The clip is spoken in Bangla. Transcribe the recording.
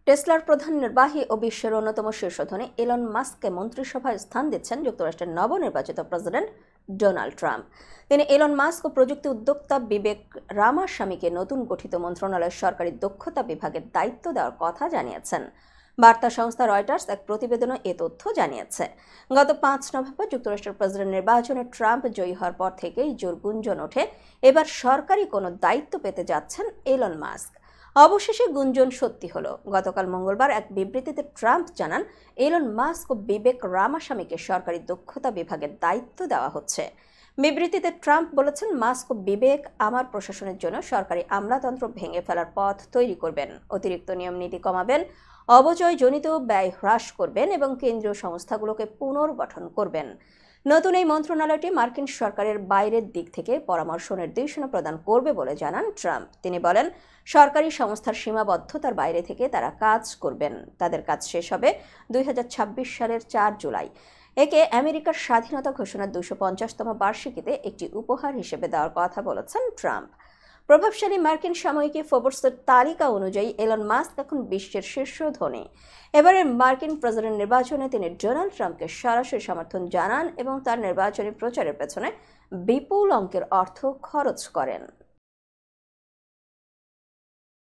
টেসলার প্রধান নির্বাহী ও বিশ্বের অন্যতম শীর্ষধনী এলন মাস্ককে মন্ত্রিসভায় স্থান দিচ্ছেন যুক্তরাষ্ট্রের নবনির্বাচিত প্রেসিডেন্ট ডোনাল্ড ট্রাম্প। তিনি এলন মাস্ক ও প্রযুক্তি উদ্যোক্তা বিবেক রামাস্বামীকে নতুন গঠিত মন্ত্রণালয়ের সরকারি দক্ষতা বিভাগের দায়িত্ব দেওয়ার কথা জানিয়েছেন। বার্তা সংস্থা রয়টার্স এক প্রতিবেদনে এ তথ্য জানিয়েছে। গত 5 নভেম্বর যুক্তরাষ্ট্রের প্রেসিডেন্ট নির্বাচনে ট্রাম্প জয়ী হওয়ার পর থেকেই জোর গুঞ্জন ওঠে এবার সরকারি কোনো দায়িত্ব পেতে যাচ্ছেন এলন মাস্ক। অবশেষে গুঞ্জন সত্যি হলো। গতকাল মঙ্গলবার এক বিবৃতিতে ট্রাম্প জানান, এলন মাস্ক ও বিবেক রামাস্বামীকে সরকারি দক্ষতা বিভাগের দায়িত্ব দেওয়া হচ্ছে। বিবৃতিতে ট্রাম্প বলেছেন, মাস্ক ও বিবেক আমার প্রশাসনের জন্য সরকারি আমলাতন্ত্র ভেঙে ফেলার পথ তৈরি করবেন, অতিরিক্ত নিয়ম নীতি কমাবেন, অবচয়জনিত ব্যয় হ্রাস করবেন এবং কেন্দ্রীয় সংস্থাগুলোকে পুনর্গঠন করবেন। নতুন এই মন্ত্রণালয়টি মার্কিন সরকারের বাইরের দিক থেকে পরামর্শ নির্দেশনা প্রদান করবে বলে জানান ট্রাম্প। তিনি বলেন, সরকারি সংস্থার সীমাবদ্ধতার বাইরে থেকে তারা কাজ করবেন। তাদের কাজ শেষ হবে 2026 সালের 4 জুলাই। একে আমেরিকার স্বাধীনতা ঘোষণার 250তম বার্ষিকীতে একটি উপহার হিসেবে দেওয়ার কথা বলেছেন ট্রাম্প। প্রভাবশালী মার্কিন সাময়িকী ফোর্বসের তালিকা অনুযায়ী এলন মাস্ক এখন বিশ্বের শীর্ষ ধনী। এবারের মার্কিন প্রেসিডেন্ট নির্বাচনে তিনি ডোনাল্ড ট্রাম্পকে সরাসরি সমর্থন জানান এবং তার নির্বাচনী প্রচারের পেছনে বিপুল অঙ্কের অর্থ খরচ করেন।